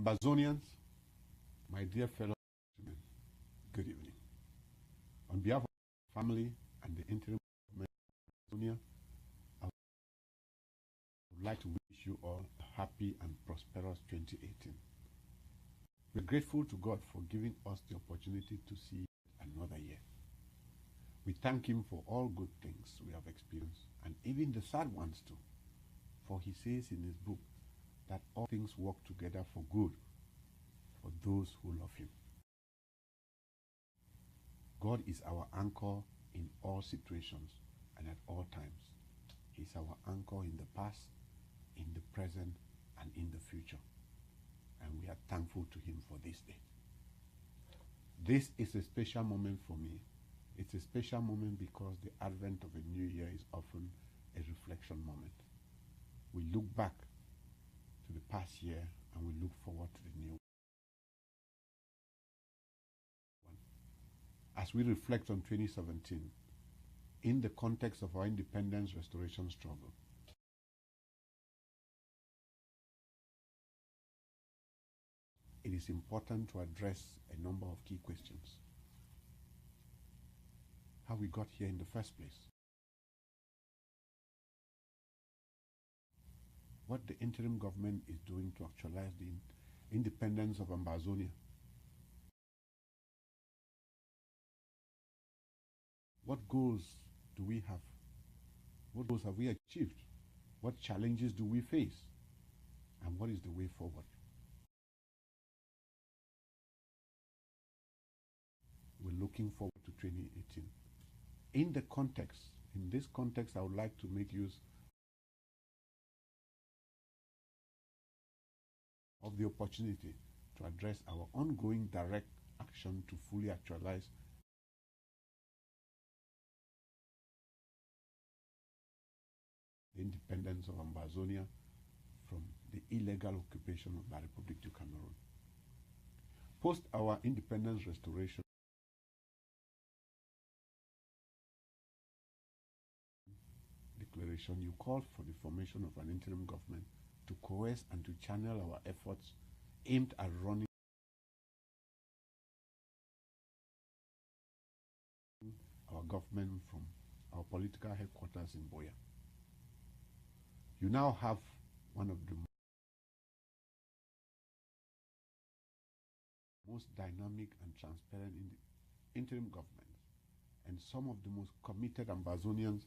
Ambazonians, my dear fellow countrymen, good evening. On behalf of the family and the interim government of Amazonia, I would like to wish you all a happy and prosperous 2018. We're grateful to God for giving us the opportunity to see another year. We thank Him for all good things we have experienced, and even the sad ones too. For He says in His book that all things work together for good for those who love Him. God is our anchor in all situations and at all times. He is our anchor in the past, in the present, and in the future. And we are thankful to Him for this day. This is a special moment for me. It's a special moment because the advent of a new year is often a reflection moment. We look back to the past year and we look forward to the new one. As we reflect on 2017, in the context of our independence restoration struggle, it is important to address a number of key questions. How we got here in the first place, what the interim government is doing to actualize the independence of Amazonia, what goals do we have, what goals have we achieved, what challenges do we face, and what is the way forward. We're looking forward to 2018. In this context, I would like to make use of the opportunity to address our ongoing direct action to fully actualize the independence of Amazonia from the illegal occupation of the Republic of Cameroon. Post our independence restoration, declaration, you called for the formation of an interim government to coerce and to channel our efforts aimed at running our government from our political headquarters in Boya. You now have one of the most dynamic and transparent interim governments, and some of the most committed Ambazonians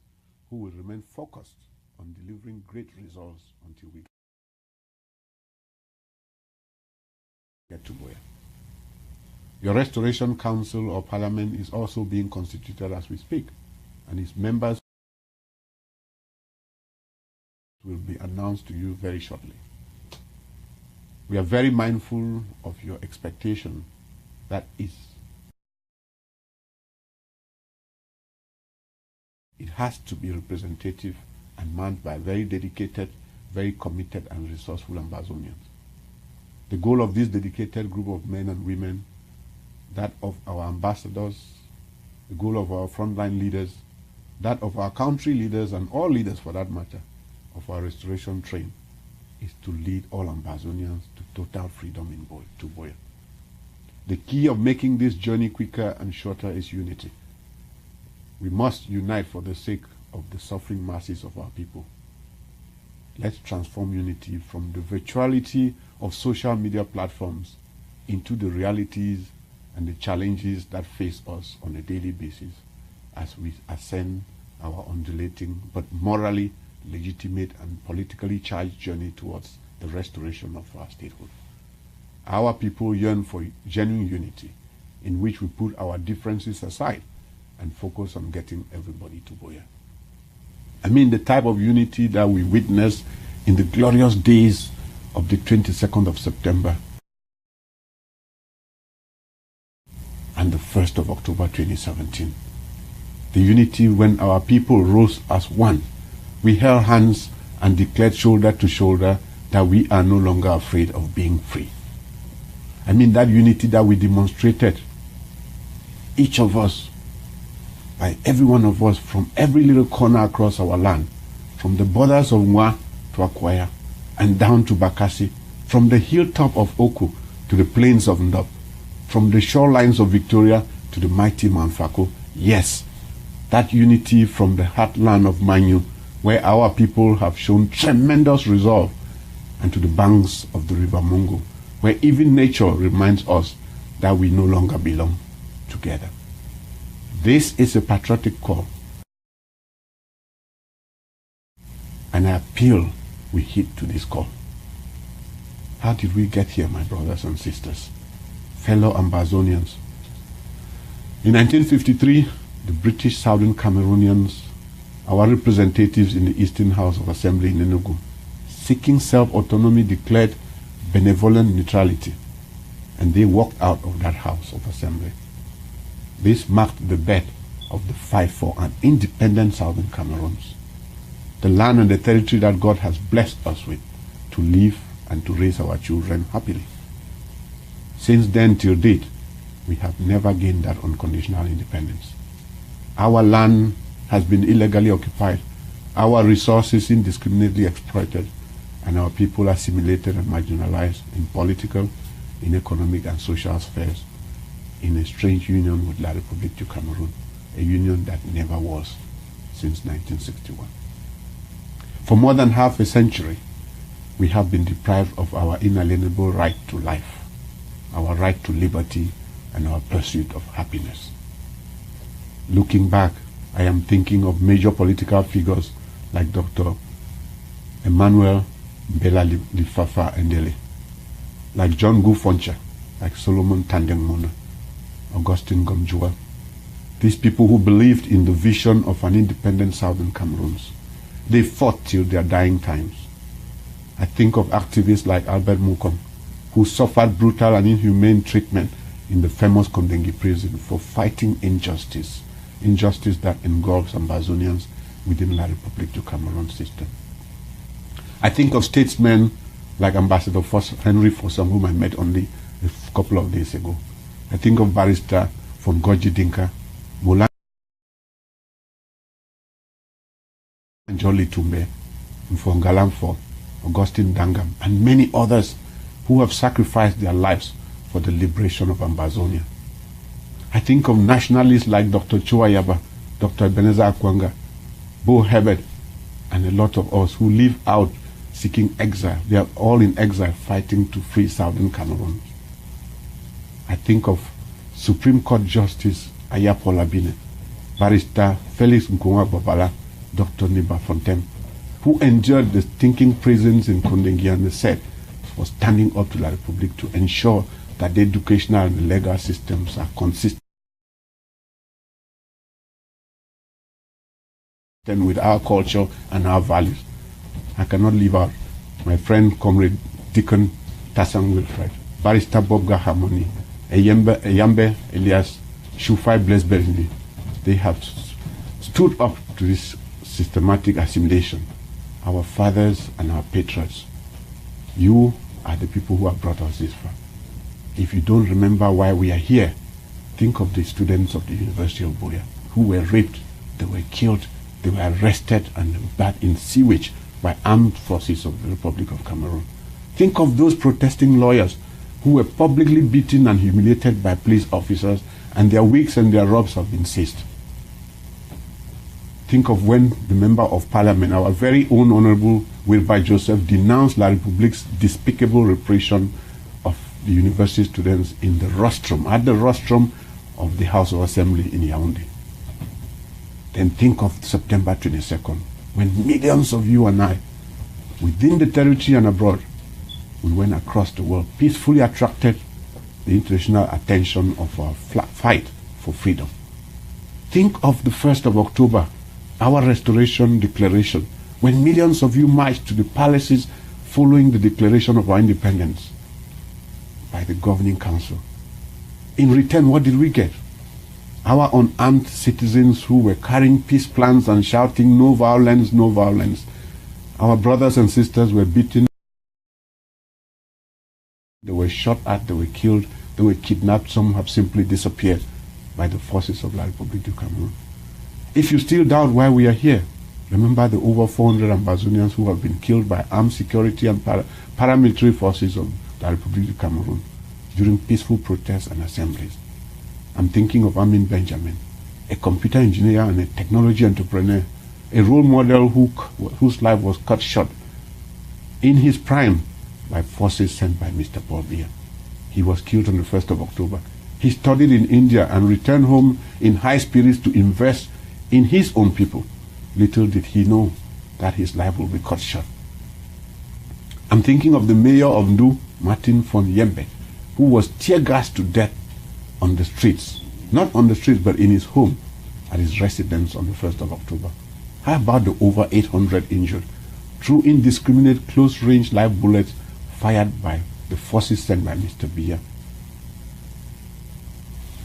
who will remain focused on delivering great results until we get to Boya. Your Restoration Council or Parliament is also being constituted as we speak, and its members will be announced to you very shortly. We are very mindful of your expectation that it has to be representative and manned by very dedicated, very committed and resourceful Ambazonians. The goal of this dedicated group of men and women, that of our ambassadors, the goal of our frontline leaders, that of our country leaders and all leaders for that matter, of our restoration train, is to lead all Ambazonians to total freedom to Boya. The key of making this journey quicker and shorter is unity. We must unite for the sake of the suffering masses of our people. Let's transform unity from the virtuality of social media platforms into the realities and the challenges that face us on a daily basis as we ascend our undulating but morally legitimate and politically charged journey towards the restoration of our statehood. Our people yearn for genuine unity in which we put our differences aside and focus on getting everybody to Boya. I mean the type of unity that we witnessed in the glorious days of the 22nd of September and the 1st of October 2017. The unity when our people rose as one. We held hands and declared shoulder to shoulder that we are no longer afraid of being free. I mean that unity that we demonstrated, each of us, by every one of us, from every little corner across our land, from the borders of Mwa to Akwaya and down to Bakassi, from the hilltop of Oku to the plains of Ndop, from the shorelines of Victoria to the mighty Mount Fako. Yes, that unity from the heartland of Manyu, where our people have shown tremendous resolve, and to the banks of the river Mungo, where even nature reminds us that we no longer belong together. This is a patriotic call, and I appeal we heed to this call. How did we get here, my brothers and sisters, fellow Ambazonians? In 1953, the British Southern Cameroonians, our representatives in the Eastern House of Assembly in Enugu, seeking self-autonomy, declared benevolent neutrality, and they walked out of that House of Assembly. This marked the birth of the fight for an independent Southern Cameroons, the land and the territory that God has blessed us with to live and to raise our children happily. Since then till date, we have never gained that unconditional independence. Our land has been illegally occupied, our resources indiscriminately exploited, and our people assimilated and marginalized in political, in economic and social spheres, in a strange union with La République du Cameroon, a union that never was since 1961. For more than half a century, we have been deprived of our inalienable right to life, our right to liberty, and our pursuit of happiness. Looking back, I am thinking of major political figures like Dr. Emmanuel Bela Lifafa Ndele, like John Gufoncha, like Solomon Tandeng-Mona, Augustine Gomjua. These people who believed in the vision of an independent Southern Cameroons. They fought till their dying times. I think of activists like Albert Mukom, who suffered brutal and inhumane treatment in the famous Kondengi prison for fighting injustice that engulfs Ambazonians within La République du Cameroon system. I think of statesmen like Ambassador Henry Fossum, whom I met only a couple of days ago. I think of Barrister von Goji Dinka, Molan Jolly Tumbe, Mfongalamfo, Augustine Dangam, and many others who have sacrificed their lives for the liberation of Ambazonia. I think of nationalists like Dr. Chuayaba, Dr. Ebenezer Akwanga, Bo Herbert, and a lot of us who live out seeking exile. They are all in exile fighting to free Southern Cameroon. I think of Supreme Court Justice Ayapo Labine, Barrister Felix Nkunwa Babala, Dr. Niba Fontaine, who endured the stinking prisons in Kondengi and the said for standing up to La République to ensure that the educational and the legal systems are consistent with our culture and our values. I cannot leave out my friend, Comrade Deacon Tassan Wilfred, Barrister Bobga Harmony, Eyambe Elias, Shufai Blesberni. They have stood up to this systematic assimilation. Our fathers and our patriots, you are the people who have brought us this far. If you don't remember why we are here, think of the students of the University of Buea who were raped, they were killed, they were arrested and bathed in sewage by armed forces of the Republic of Cameroon. Think of those protesting lawyers who were publicly beaten and humiliated by police officers, and their wigs and their robes have been seized. Think of when the Member of Parliament, our very own Honorable Wilbur Joseph, denounced La République's despicable repression of the university students in the rostrum, at the rostrum of the House of Assembly in Yaoundé. Then think of September 22nd, when millions of you and I, within the territory and abroad, we went across the world, peacefully attracted the international attention of our fight for freedom. Think of the 1st of October, our Restoration Declaration, when millions of you marched to the palaces following the declaration of our independence by the Governing Council. In return, what did we get? Our unarmed citizens who were carrying peace plans and shouting, "No violence, no violence." Our brothers and sisters were beaten, they were shot at, they were killed, they were kidnapped, some have simply disappeared by the forces of La République du Cameroon. If you still doubt why we are here, Remember the over 400 Ambazonians who have been killed by armed security and paramilitary forces of the Republic of Cameroon during peaceful protests and assemblies. I'm thinking of Amin Benjamin, a computer engineer and a technology entrepreneur, a role model whose life was cut short in his prime by forces sent by Mr. Paul Biya. He was killed on the 1st of October. He studied in India and returned home in high spirits to invest in his own people. Little did he know that his life will be cut short. I'm thinking of the mayor of Ndu, Martin von Yembe, who was tear-gassed to death on the streets. Not on the streets, but in his home at his residence on the 1st of October. How about the over 800 injured through indiscriminate close-range live bullets fired by the forces sent by Mr. Biya?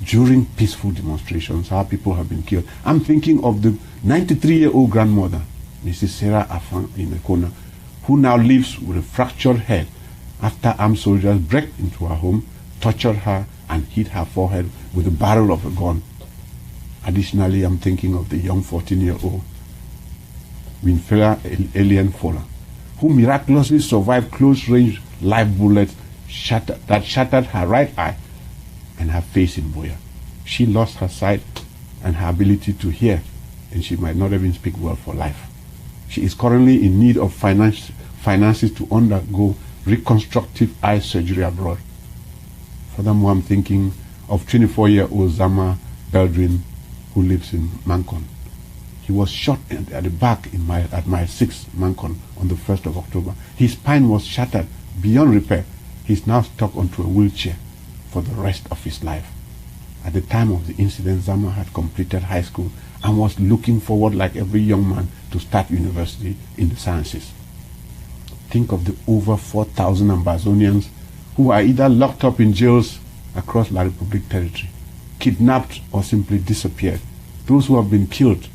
During peaceful demonstrations, how people have been killed. I'm thinking of the 93-year-old grandmother, Mrs. Sarah Afan Imekona, who now lives with a fractured head after armed soldiers broke into her home, tortured her, and hit her forehead with the barrel of a gun. Additionally, I'm thinking of the young 14-year-old Winfrey Alien Fola, who miraculously survived close-range live bullets that shattered her right eye and her face in Buea. She lost her sight and her ability to hear, and she might not even speak well for life. She is currently in need of finances to undergo reconstructive eye surgery abroad. Furthermore, I'm thinking of 24-year-old Zama Beldrin, who lives in Mancon. He was shot at the back at mile 6, Mancon, on the 1st of October. His spine was shattered beyond repair. He's now stuck onto a wheelchair for the rest of his life. At the time of the incident, Zama had completed high school and was looking forward, like every young man, to start university in the sciences. Think of the over 4,000 Ambazonians who are either locked up in jails across La Republique territory, kidnapped, or simply disappeared. Those who have been killed.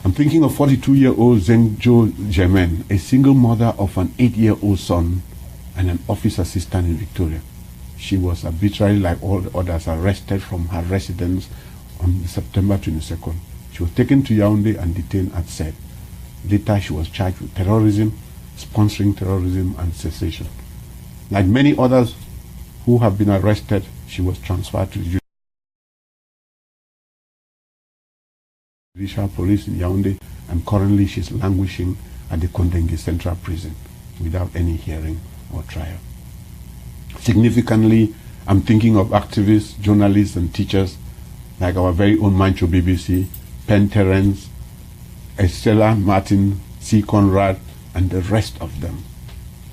I'm thinking of 42-year-old Zengjo Germain, a single mother of an 8-year-old son and an office assistant in Victoria. She was arbitrarily, like all the others, arrested from her residence on September 22nd. She was taken to Yaoundé and detained at SED. Later, she was charged with terrorism, sponsoring terrorism, and secession. Like many others who have been arrested, she was transferred to the Judicial Police in Yaoundé, and currently she's languishing at the Kondengi Central Prison without any hearing or trial. Significantly, I'm thinking of activists, journalists, and teachers like our very own Mancho BBC, Penn Terence, Estella Martin, C. Conrad, and the rest of them.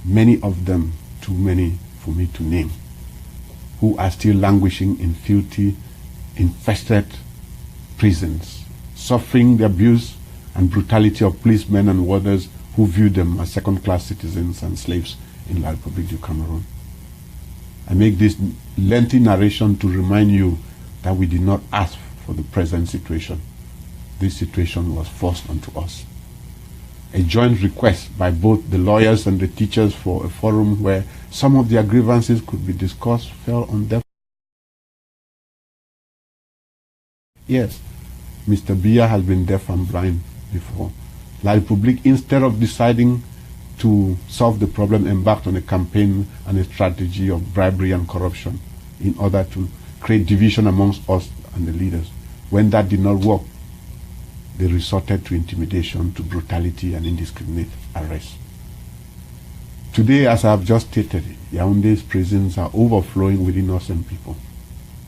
Many of them, too many for me to name, who are still languishing in filthy, infested prisons, suffering the abuse and brutality of policemen and warders who view them as second-class citizens and slaves in La Republique du Cameroon. I make this lengthy narration to remind you that we did not ask for the present situation. This situation was forced onto us. A joint request by both the lawyers and the teachers for a forum where some of their grievances could be discussed fell on deaf. Yes, Mr. Biya has been deaf and blind before. La Republique, instead of deciding to solve the problem, embarked on a campaign and a strategy of bribery and corruption in order to create division amongst us and the leaders. When that did not work, they resorted to intimidation, to brutality, and indiscriminate arrest. Today, as I have just stated, Yaoundé's prisons are overflowing with innocent people.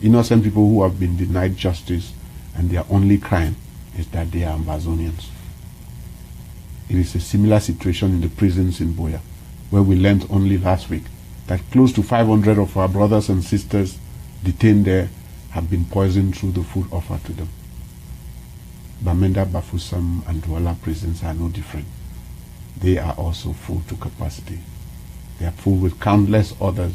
Innocent people who have been denied justice, and their only crime is that they are Ambazonians. It is a similar situation in the prisons in Buea, where we learned only last week that close to 500 of our brothers and sisters detained there have been poisoned through the food offered to them. Bamenda, Bafoussam, and Douala prisons are no different. They are also full to capacity. They are full with countless others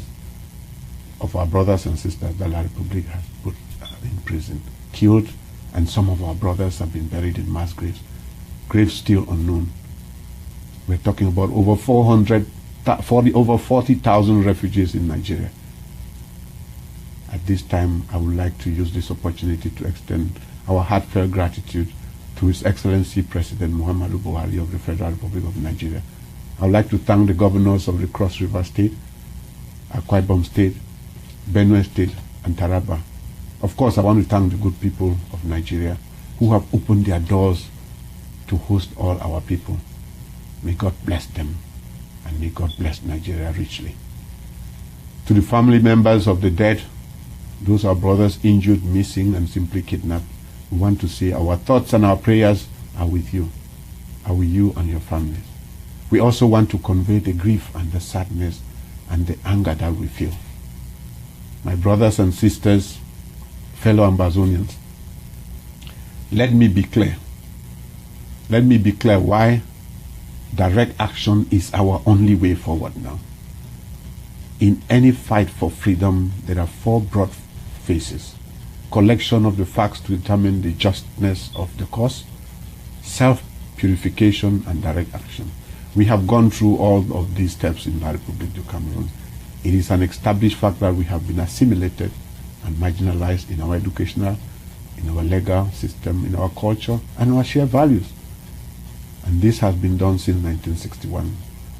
of our brothers and sisters that La Republique has put in prison, killed, and some of our brothers have been buried in mass graves, graves still unknown. We're talking about over 40,000 refugees in Nigeria. At this time, I would like to use this opportunity to extend our heartfelt gratitude to His Excellency President Muhammadu Buhari of the Federal Republic of Nigeria. I would like to thank the governors of the Cross River State, Akwa Ibom State, Benue State, and Taraba. Of course, I want to thank the good people of Nigeria who have opened their doors to host all our people. May God bless them, and may God bless Nigeria richly. To the family members of the dead, those are brothers injured, missing, and simply kidnapped, we want to say our thoughts and our prayers are with you and your families. We also want to convey the grief and the sadness and the anger that we feel. My brothers and sisters, fellow Ambazonians, let me be clear. Let me be clear why direct action is our only way forward now. In any fight for freedom, there are four broad phases: collection of the facts to determine the justness of the cause, self-purification, and direct action. We have gone through all of these steps in La République du Cameroon. It is an established fact that we have been assimilated and marginalized in our educational, in our legal system, in our culture, and our shared values. And this has been done since 1961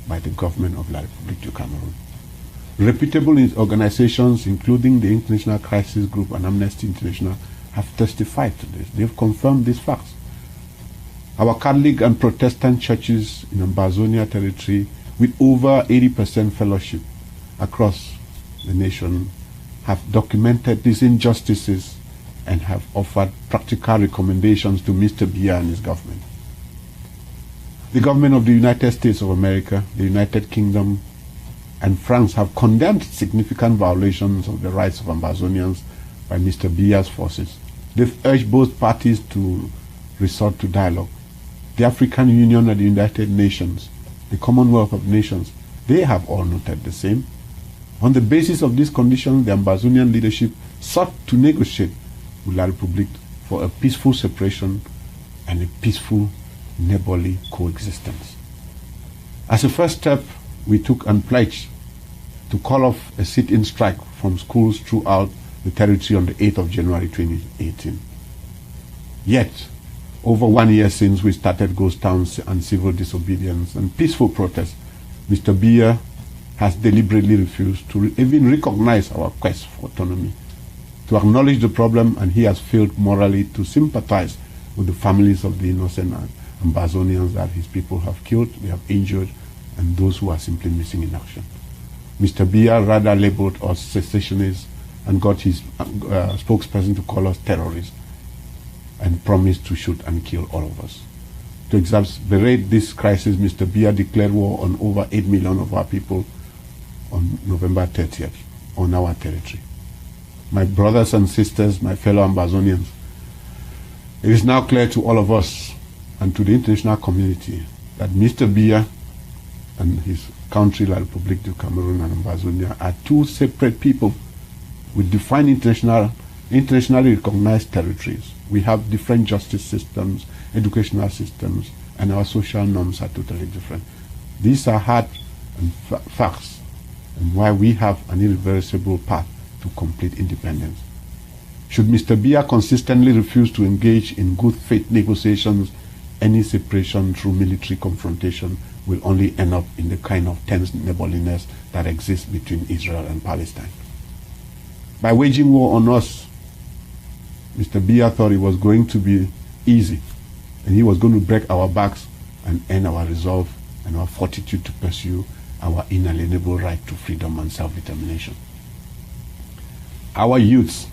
by the government of La République du Cameroon. Reputable organizations, including the International Crisis Group and Amnesty International, have testified to this. They've confirmed these facts. Our Catholic and Protestant churches in Ambazonia territory, with over 80% fellowship across the nation, have documented these injustices and have offered practical recommendations to Mr. Biya and his government. The government of the United States of America, the United Kingdom, and France have condemned significant violations of the rights of Ambazonians by Mr. Biya's forces. They've urged both parties to resort to dialogue. The African Union and the United Nations, the Commonwealth of Nations, they have all noted the same. On the basis of these conditions, the Ambazonian leadership sought to negotiate with La République for a peaceful separation and a peaceful neighborly coexistence. As a first step, we took and pledged to call off a sit-in strike from schools throughout the territory on the 8th of January 2018. Yet, over 1 year since we started ghost towns and civil disobedience and peaceful protests, Mr. Biya has deliberately refused to even recognize our quest for autonomy, to acknowledge the problem, and he has failed morally to sympathize with the families of the innocent Ambazonians that his people have killed, they have injured, and those who are simply missing in action. Mr. Biya rather labeled us secessionists and got his spokesperson to call us terrorists and promised to shoot and kill all of us. To exacerbate this crisis, Mr. Biya declared war on over 8 million of our people on November 30th on our territory. My brothers and sisters, my fellow Ambazonians, it is now clear to all of us and to the international community that Mr. Biya and his country, La République du Cameroon and Ambazonia, are two separate people with defined internationally recognized territories. We have different justice systems, educational systems, and our social norms are totally different. These are hard and facts, and why we have an irreversible path to complete independence. Should Mr. Biya consistently refuse to engage in good faith negotiations, any separation through military confrontation will only end up in the kind of tense neighborliness that exists between Israel and Palestine. By waging war on us, Mr. Biya thought it was going to be easy, and he was going to break our backs and end our resolve and our fortitude to pursue our inalienable right to freedom and self-determination. Our youths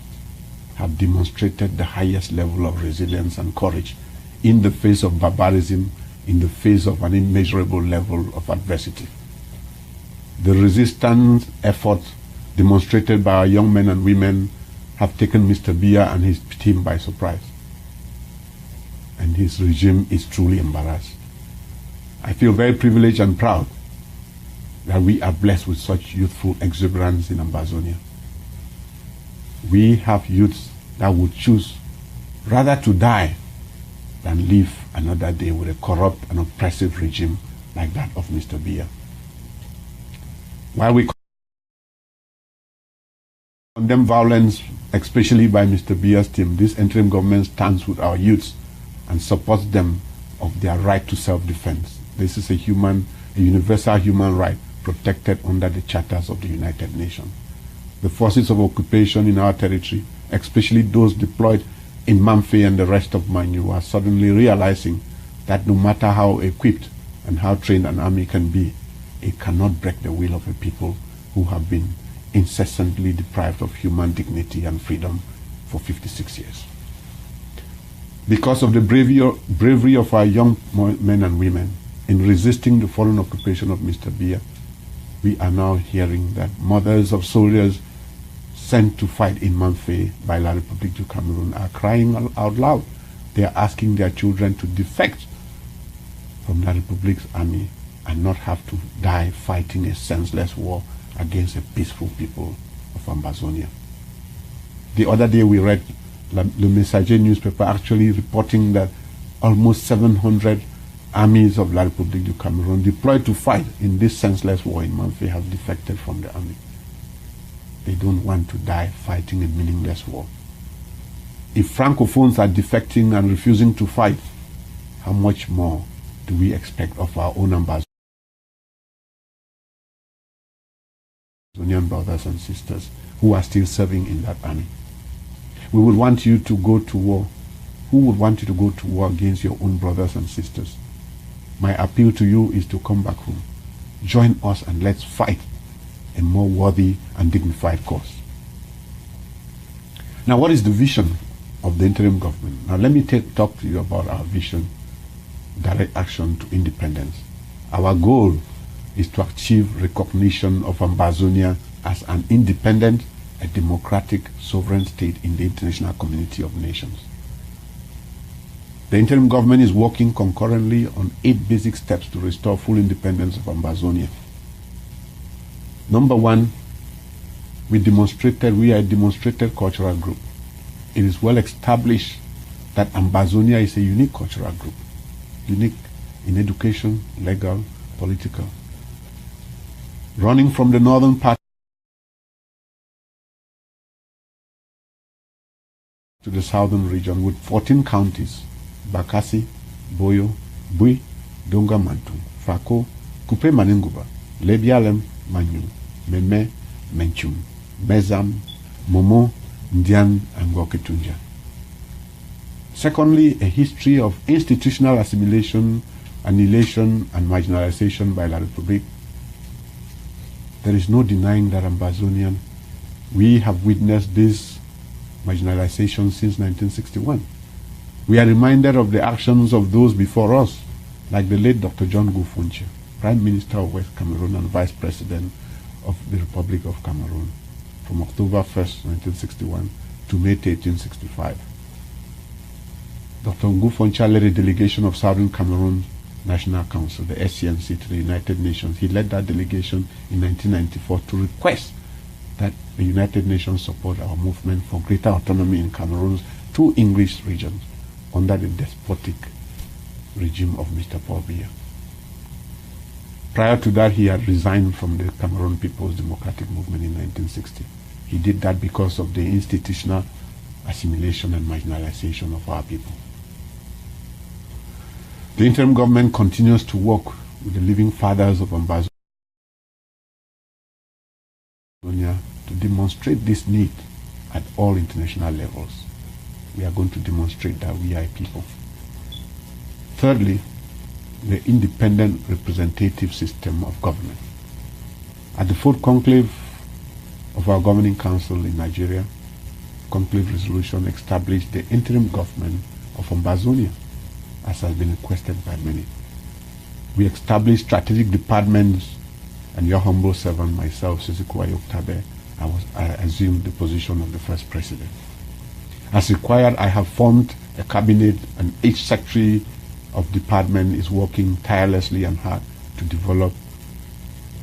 have demonstrated the highest level of resilience and courage in the face of barbarism, in the face of an immeasurable level of adversity. The resistance effort demonstrated by our young men and women have taken Mr. Biya and his team by surprise. And his regime is truly embarrassed. I feel very privileged and proud that we are blessed with such youthful exuberance in Ambazonia. We have youths that would choose rather to die than live another day with a corrupt and oppressive regime like that of Mr. Biya. While we condemn violence, especially by Mr. Biya's team, this interim government stands with our youths and supports them of their right to self-defense. This is a universal human right protected under the charters of the United Nations. The forces of occupation in our territory, especially those deployed in Mamfe and the rest of Manu, are suddenly realizing that no matter how equipped and how trained an army can be, it cannot break the will of a people who have been incessantly deprived of human dignity and freedom for 56 years. Because of the bravery of our young men and women in resisting the foreign occupation of Mr. Biya, we are now hearing that mothers of soldiers sent to fight in Mamfe by La République du Cameroon are crying out loud. They are asking their children to defect from La République's army and not have to die fighting a senseless war against a peaceful people of Ambazonia. The other day we read Le Messager newspaper actually reporting that almost 700 armies of La République du Cameroon deployed to fight in this senseless war in Mamfe have defected from the army. They don't want to die fighting a meaningless war. If Francophones are defecting and refusing to fight, how much more do we expect of our own Ambazonian brothers and sisters who are still serving in that army? We would want you to go to war. Who would want you to go to war against your own brothers and sisters? My appeal to you is to come back home. Join us and let's fight a more worthy and dignified cause. Now, what is the vision of the interim government? Now, let me talk to you about our vision, direct action to independence. Our goal is to achieve recognition of Ambazonia as an independent, a democratic, sovereign state in the international community of nations. The interim government is working concurrently on 8 basic steps to restore full independence of Ambazonia. Number 1, we are a demonstrated cultural group. It is well established that Ambazonia is a unique cultural group, unique in education, legal, political. Running from the northern part to the southern region with 14 counties, Bakassi, Boyo, Bui, Donga Mantu, Fako, Kupe Maninguba, Lebialem, Manyu, Meme, Menchum, Mezam, Momo, Ndian, and Goketunja. Secondly, a history of institutional assimilation, annihilation, and marginalization by La République. There is no denying that Ambazonian, we have witnessed this marginalization since 1961. We are reminded of the actions of those before us, like the late Dr. John Gufunche, Prime Minister of West Cameroon and Vice President of the Republic of Cameroon, from October 1st, 1961 to May 1865. Dr. Gufunche led a delegation of Southern Cameroon National Council, the SCNC, to the United Nations. He led that delegation in 1994 to request that the United Nations support our movement for greater autonomy in Cameroon's 2 English regions under the despotic regime of Mr. Paul Biya. Prior to that, he had resigned from the Cameroon People's Democratic Movement in 1960. He did that because of the institutional assimilation and marginalization of our people. The interim government continues to work with the living fathers of Ambazonia to demonstrate this need at all international levels. We are going to demonstrate that we are a people. Thirdly, the independent representative system of government. At the 4th conclave of our governing council in Nigeria, conclave resolution established the interim government of Ambazonia, as has been requested by many. We established strategic departments, and your humble servant, myself, Sisiku Ayuk Tabe, I assumed the position of the first president. As required, I have formed a cabinet, and each secretary of department is working tirelessly and hard to develop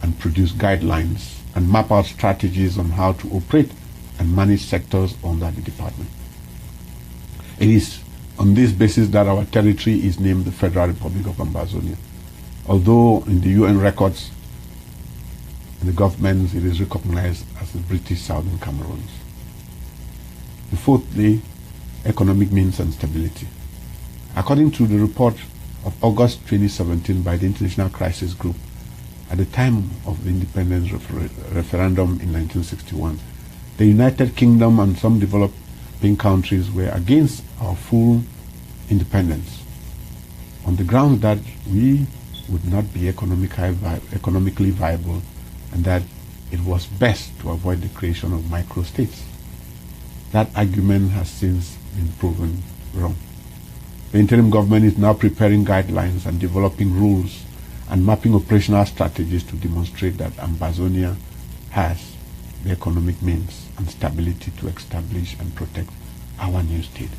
and produce guidelines and map out strategies on how to operate and manage sectors under the department. It is on this basis that our territory is named the Federal Republic of Ambazonia. Although in the UN records, in the governments, it is recognized as the British Southern Cameroons. Fourthly, economic means and stability. According to the report of August 2017 by the International Crisis Group, at the time of the independence referendum in 1961, the United Kingdom and some developing countries were against our full independence on the grounds that we would not be economically viable and that it was best to avoid the creation of microstates. That argument has since been proven wrong. The interim government is now preparing guidelines and developing rules and mapping operational strategies to demonstrate that Ambazonia has the economic means and stability to establish and protect our new state.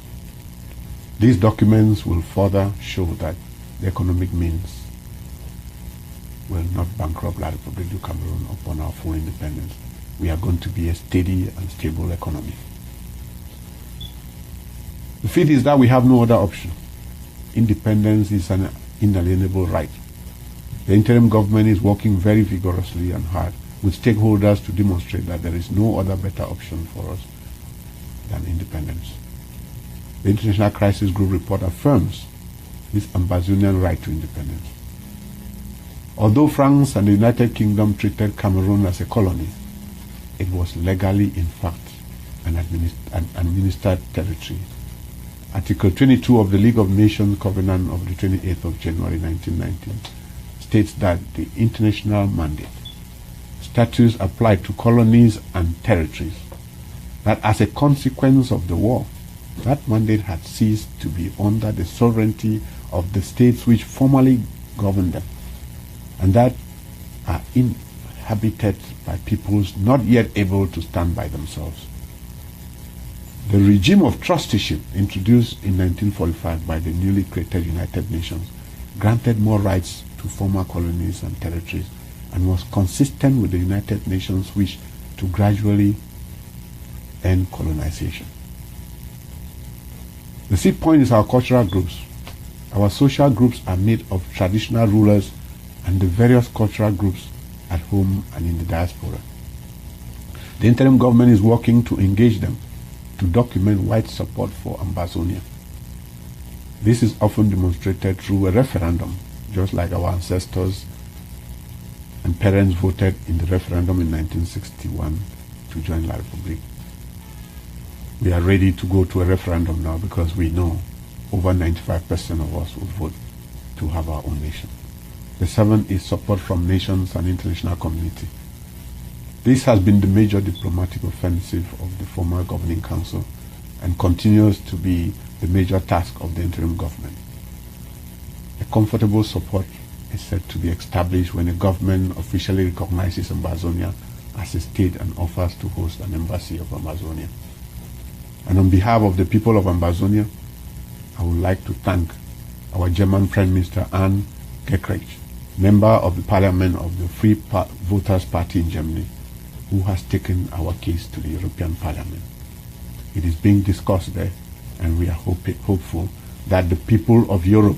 These documents will further show that the economic means will not bankrupt La République du Cameroon upon our full independence. We are going to be a steady and stable economy. The fifth is that we have no other option. Independence is an inalienable right. The interim government is working very vigorously and hard with stakeholders to demonstrate that there is no other better option for us than independence. The International Crisis Group report affirms this Ambazonian right to independence. Although France and the United Kingdom treated Cameroon as a colony, it was legally, in fact, an administered territory. Article 22 of the League of Nations Covenant of the 28th of January 1919 states that the international mandate statutes apply to colonies and territories, that as a consequence of the war, that mandate had ceased to be under the sovereignty of the states which formerly governed them, and that are inhabited by peoples not yet able to stand by themselves. The regime of trusteeship introduced in 1945 by the newly created United Nations granted more rights to former colonies and territories and was consistent with the United Nations' wish to gradually end colonization. The sixth point is our cultural groups. Our social groups are made of traditional rulers and the various cultural groups at home and in the diaspora. The interim government is working to engage them to document wide support for Ambazonia. This is often demonstrated through a referendum, just like our ancestors and parents voted in the referendum in 1961 to join La République. We are ready to go to a referendum now because we know over 95% of us will vote to have our own nation. The seventh is support from nations and international community. This has been the major diplomatic offensive of the former governing council and continues to be the major task of the interim government. A comfortable support is said to be established when a government officially recognizes Ambazonia as a state and offers to host an embassy of Ambazonia. And on behalf of the people of Ambazonia, I would like to thank our German Prime Minister Anne Gekreich, member of the Parliament of the Free Voters Party in Germany, who has taken our case to the European Parliament. It is being discussed there, and we are hopeful that the people of Europe,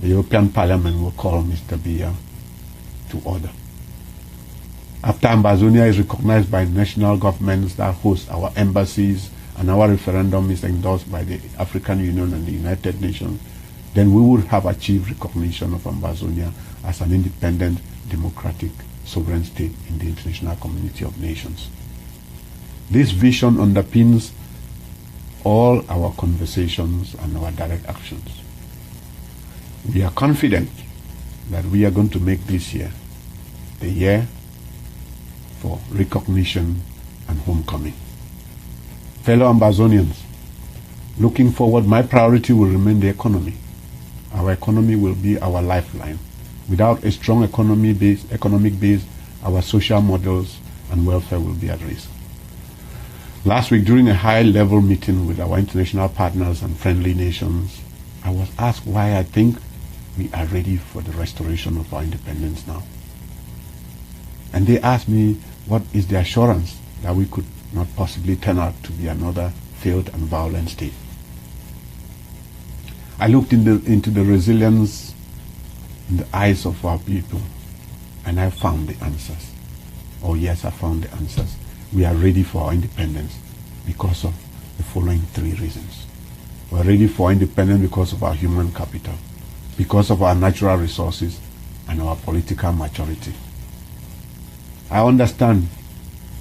the European Parliament, will call Mr. Biya to order. After Ambazonia is recognized by national governments that host our embassies and our referendum is endorsed by the African Union and the United Nations, then we would have achieved recognition of Ambazonia as an independent, democratic, sovereign state in the international community of nations. This vision underpins all our conversations and our direct actions. We are confident that we are going to make this year the year for recognition and homecoming. Fellow Ambazonians, looking forward, my priority will remain the economy. Our economy will be our lifeline. Without a strong economic base, our social models and welfare will be at risk. Last week, during a high-level meeting with our international partners and friendly nations, I was asked why I think we are ready for the restoration of our independence now. And they asked me what is the assurance that we could not possibly turn out to be another failed and violent state. I looked into the resilience in the eyes of our people, and I found the answers. Oh yes, I found the answers. We are ready for our independence because of the following three reasons. We're ready for independence because of our human capital, because of our natural resources, and our political maturity. I understand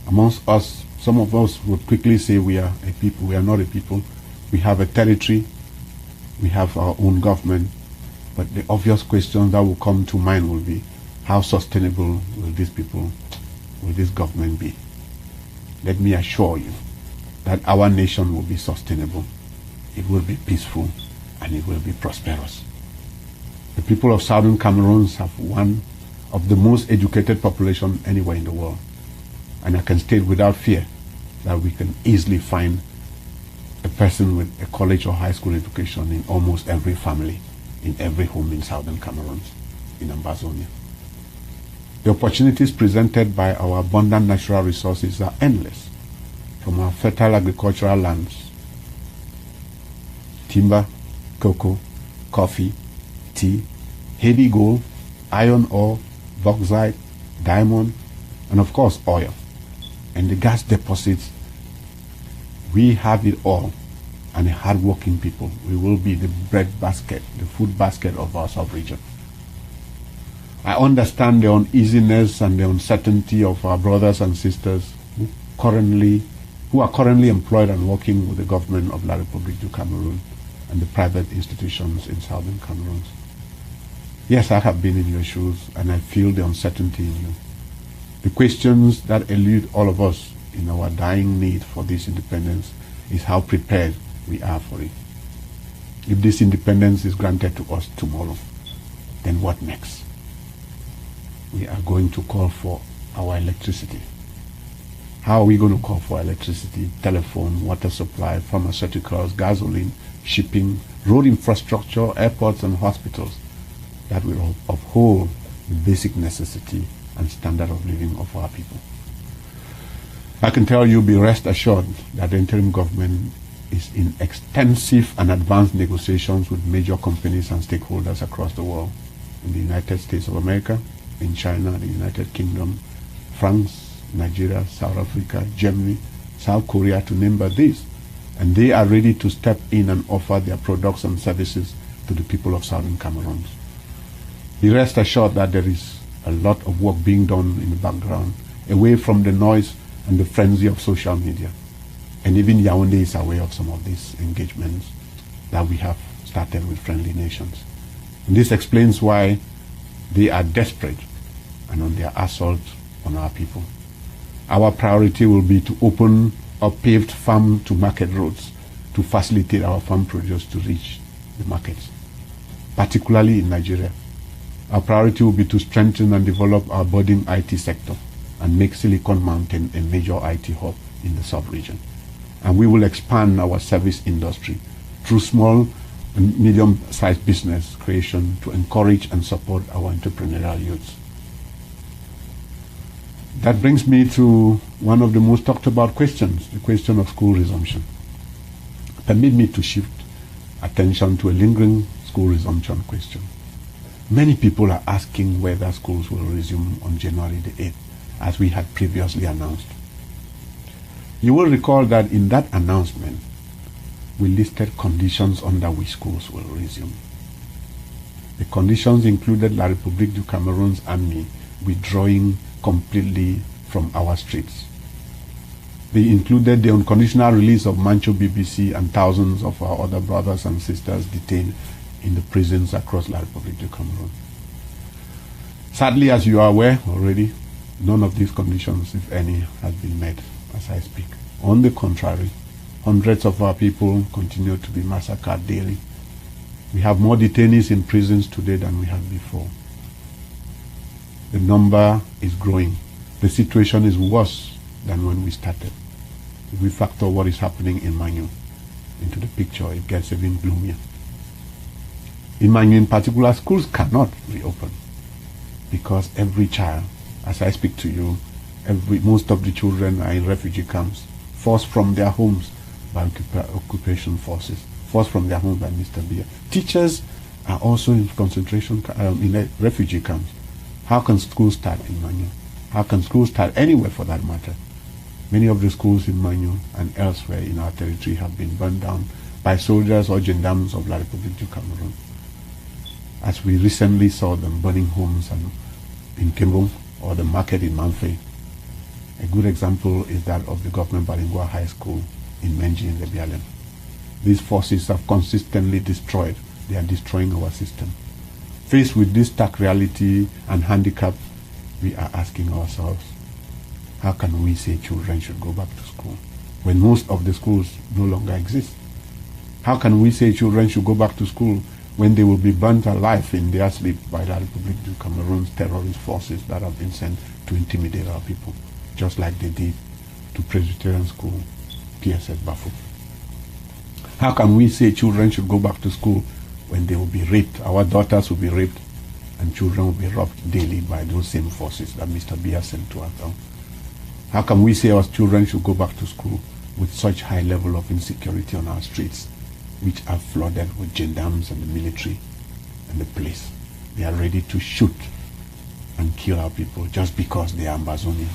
amongst us, some of us would quickly say we are a people. We are not a people. We have a territory. We have our own government. But the obvious question that will come to mind will be, how sustainable will these people, will this government be? Let me assure you that our nation will be sustainable. It will be peaceful and it will be prosperous. The people of Southern Cameroon have one of the most educated population anywhere in the world. And I can state without fear that we can easily find a person with a college or high school education in almost every family, in every home in Southern Cameroon, in Ambazonia. The opportunities presented by our abundant natural resources are endless, from our fertile agricultural lands, timber, cocoa, coffee, tea, heavy gold, iron ore, bauxite, diamond, and of course oil. And the gas deposits, we have it all, and a hard-working people. We will be the bread basket, the food basket of our sub-region. I understand the uneasiness and the uncertainty of our brothers and sisters who are currently employed and working with the government of La République du Cameroon and the private institutions in Southern Cameroon. Yes, I have been in your shoes, and I feel the uncertainty in you. The questions that elude all of us in our dying need for this independence is how prepared we are for it. If this independence is granted to us tomorrow, then what next? We are going to call for our electricity. How are we going to call for electricity, telephone, water supply, pharmaceuticals, gasoline, shipping, road infrastructure, airports and hospitals that will uphold the basic necessity and standard of living of our people? I can tell you, be rest assured that the interim government is in extensive and advanced negotiations with major companies and stakeholders across the world, in the United States of America, in China, the United Kingdom, France, Nigeria, South Africa, Germany, South Korea, to name but these. And they are ready to step in and offer their products and services to the people of Southern Cameroon. Be rest assured that there is a lot of work being done in the background, away from the noise and the frenzy of social media. And even Yaoundé is aware of some of these engagements that we have started with friendly nations. And this explains why they are desperate and on their assault on our people. Our priority will be to open up paved farm-to-market roads to facilitate our farm produce to reach the markets, particularly in Nigeria. Our priority will be to strengthen and develop our budding IT sector and make Silicon Mountain a major IT hub in the sub-region. And we will expand our service industry through small and medium-sized business creation to encourage and support our entrepreneurial youths. That brings me to one of the most talked about questions, the question of school resumption. Permit me to shift attention to a lingering school resumption question. Many people are asking whether schools will resume on January the 8th, as we had previously announced. You will recall that in that announcement, we listed conditions under which schools will resume. The conditions included La République du Cameroon's army withdrawing completely from our streets. They included the unconditional release of Mancho BBC and thousands of our other brothers and sisters detained in the prisons across La République du Cameroon. Sadly, as you are aware already, none of these conditions, if any, have been met as I speak. On the contrary, hundreds of our people continue to be massacred daily. We have more detainees in prisons today than we had before. The number is growing. The situation is worse than when we started. If we factor what is happening in Manyu into the picture, it gets even gloomier. In Manyu in particular, schools cannot reopen because every child, as I speak to you, most of the children are in refugee camps, forced from their homes by occupation forces, forced from their homes by Mr. Biya. Teachers are also in concentration, in refugee camps. How can schools start in Manyu? How can schools start anywhere for that matter? Many of the schools in Manyu and elsewhere in our territory have been burned down by soldiers or gendarmes of La République du Cameroon. As we recently saw them burning homes in Kembong or the market in Manfei. A good example is that of the government bilingual high school in Menji in the Bialem. These forces have consistently destroyed. They are destroying our system. Faced with this stark reality and handicap, we are asking ourselves, how can we say children should go back to school when most of the schools no longer exist? How can we say children should go back to school when they will be burnt alive in their sleep by the République du Cameroon's terrorist forces that have been sent to intimidate our people, just like they did to Presbyterian School, PSS Bafo? How can we say children should go back to school when they will be raped, our daughters will be raped, and children will be robbed daily by those same forces that Mr. Biya sent to us? How can we say our children should go back to school with such high level of insecurity on our streets, which are flooded with gendarmes and the military and the police? They are ready to shoot and kill our people just because they are Ambazonians.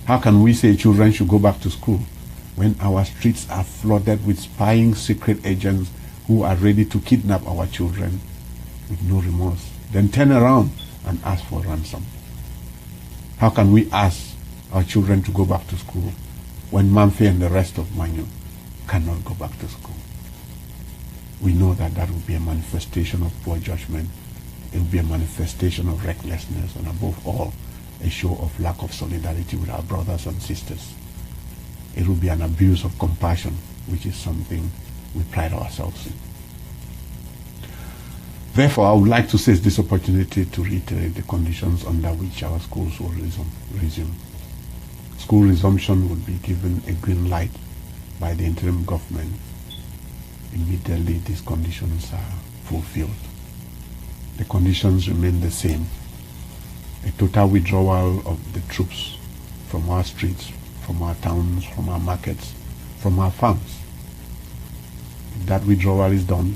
How can we say children should go back to school when our streets are flooded with spying secret agents who are ready to kidnap our children with no remorse, then turn around and ask for ransom? How can we ask our children to go back to school when Manfei and the rest of Manyu cannot go back to school? We know that that will be a manifestation of poor judgment. It will be a manifestation of recklessness, and above all, a show of lack of solidarity with our brothers and sisters. It will be an abuse of compassion, which is something we pride ourselves in. Therefore, I would like to seize this opportunity to reiterate the conditions under which our schools will resume. School resumption will be given a green light by the interim government. Immediately these conditions are fulfilled. The conditions remain the same. A total withdrawal of the troops from our streets, from our towns, from our markets, from our farms. If that withdrawal is done,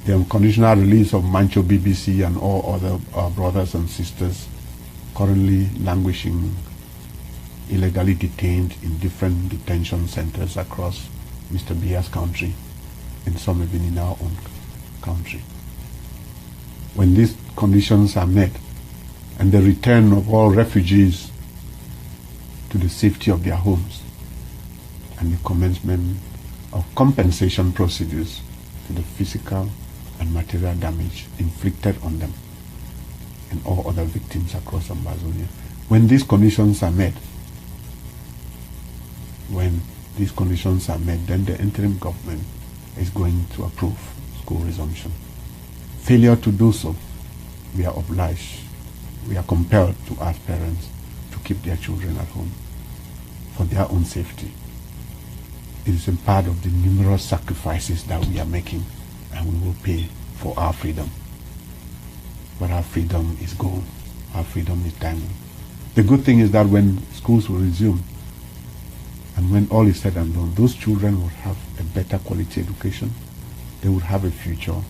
the unconditional release of Mancho BBC and all other our brothers and sisters currently languishing, illegally detained in different detention centers across Mr. Biya's country, and some even in our own country. When these conditions are met, and the return of all refugees to the safety of their homes, and the commencement of compensation procedures to the physical and material damage inflicted on them and all other victims across Ambazonia. When these conditions are met, then the interim government is going to approve school resumption. Failure to do so, we are obliged, we are compelled to ask parents to keep their children at home for their own safety. It is a part of the numerous sacrifices that we are making, and we will pay for our freedom. But our freedom is gold. Our freedom is diamond. The good thing is that when schools will resume, and when all is said and done, those children will have a better quality education. They will have a future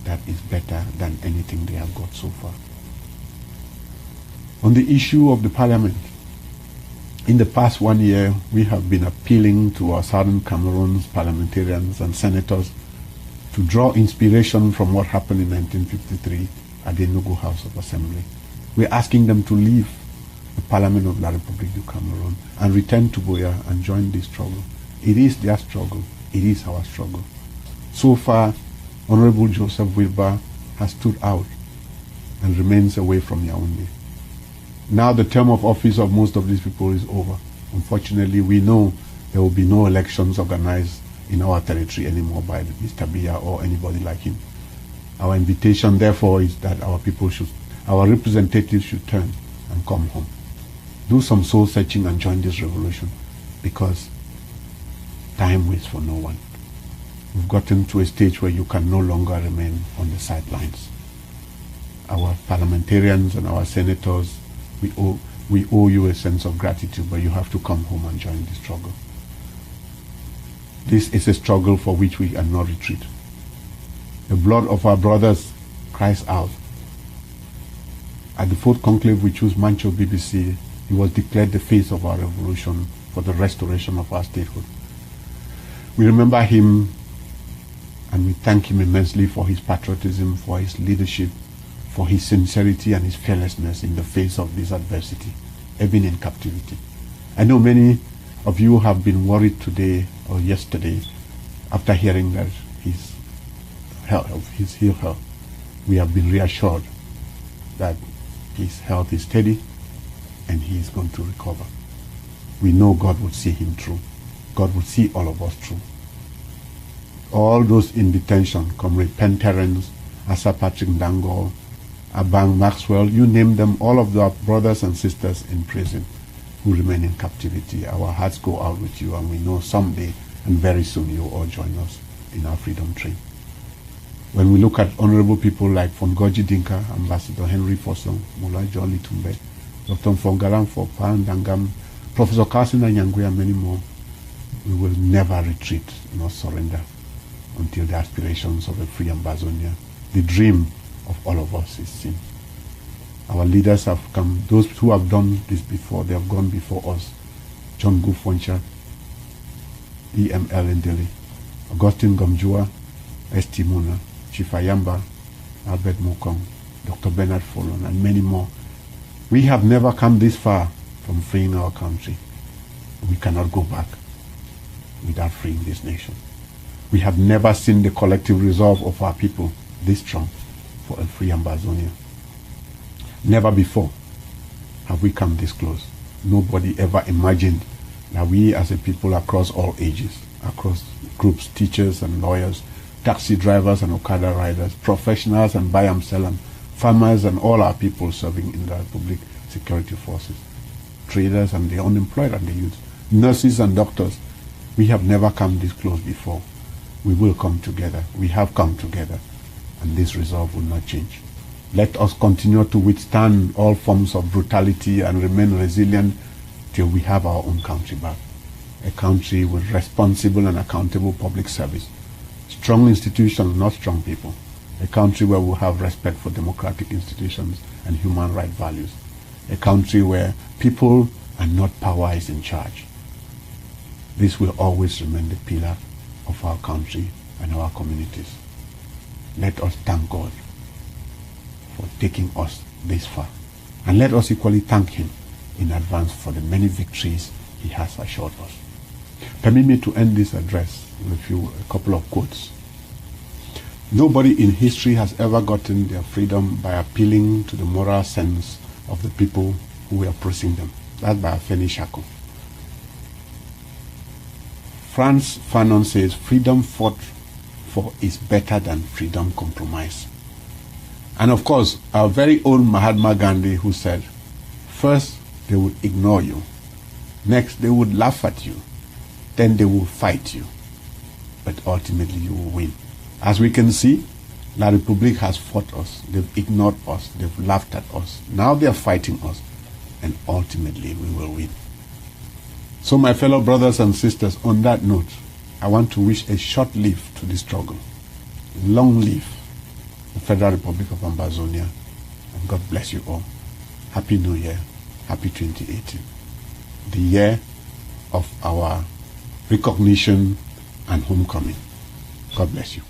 that is better than anything they have got so far. On the issue of the parliament, in the past 1 year, we have been appealing to our southern Cameroon's parliamentarians and senators to draw inspiration from what happened in 1953 at the Enugu House of Assembly. We're asking them to leave the Parliament of La République du Cameroon and return to Buea and join this struggle. It is their struggle. It is our struggle. So far, Honorable Joseph Wilbur has stood out and remains away from Yaoundé. Now the term of office of most of these people is over. Unfortunately, we know there will be no elections organized in our territory anymore by Mr. Biya or anybody like him. Our invitation, therefore, is that our representatives should turn and come home. Do some soul searching and join this revolution, because time waits for no one. We've gotten to a stage where you can no longer remain on the sidelines. Our parliamentarians and our senators, we owe you a sense of gratitude, but you have to come home and join the struggle. This is a struggle for which we cannot retreat. The blood of our brothers cries out. At the fourth conclave we chose Mancho BBC, he was declared the face of our revolution for the restoration of our statehood. We remember him and we thank him immensely for his patriotism, for his leadership, for his sincerity and his fearlessness in the face of this adversity, even in captivity. I know many of you have been worried today or yesterday after hearing that his health. We have been reassured that his health is steady and he is going to recover. We know God will see him through. God will see all of us through. All those in detention, Comrade Penterens, Asa Patrick Dango, Abang Maxwell, you name them, all of our brothers and sisters in prison who remain in captivity. Our hearts go out with you, and we know someday and very soon you will all join us in our freedom train. When we look at honorable people like Fongoji Dinka, Ambassador Henry Fossong, Mullah John Litumbe, Dr. Fongalan Fopan Dangam, Professor Carson Anyangwe, and many more, we will never retreat nor surrender until the aspirations of a free Ambazonia, the dream of all of us, is seen. Our leaders have come, those who have done this before, they have gone before us. John Gufoncha, EML Ndeli, Augustine Gomjua, S.T. Muna, Chief Ayamba, Albert Mokong, Dr. Bernard Folon, and many more. We have never come this far from freeing our country. We cannot go back without freeing this nation. We have never seen the collective resolve of our people this strong for a free Ambazonia. Never before have we come this close. Nobody ever imagined that we as a people across all ages, across groups, teachers and lawyers, taxi drivers and Okada riders, professionals and Bayam Selam, farmers and all our people serving in the public security forces, traders and the unemployed and the youth, nurses and doctors. We have never come this close before. We will come together. We have come together, and this resolve will not change. Let us continue to withstand all forms of brutality and remain resilient till we have our own country back. A country with responsible and accountable public service. Strong institutions, not strong people. A country where we have respect for democratic institutions and human rights values. A country where people and not power is in charge. This will always remain the pillar of our country and our communities. Let us thank God for taking us this far. And let us equally thank him in advance for the many victories he has assured us. Permit me to end this address with a couple of quotes. Nobody in history has ever gotten their freedom by appealing to the moral sense of the people who were oppressing them. That's by Afeni Shako. Frantz Fanon says, freedom fought for is better than freedom compromised. And of course, our very own Mahatma Gandhi, who said, first they would ignore you, next they would laugh at you, then they will fight you, but ultimately you will win. As we can see, La Republique has fought us, they've ignored us, they've laughed at us. Now they are fighting us, and ultimately we will win. So my fellow brothers and sisters, on that note, I want to wish a short life to this struggle. Long live the Federal Republic of Ambazonia, and God bless you all. Happy New Year, happy 2018. The year of our recognition and homecoming. God bless you.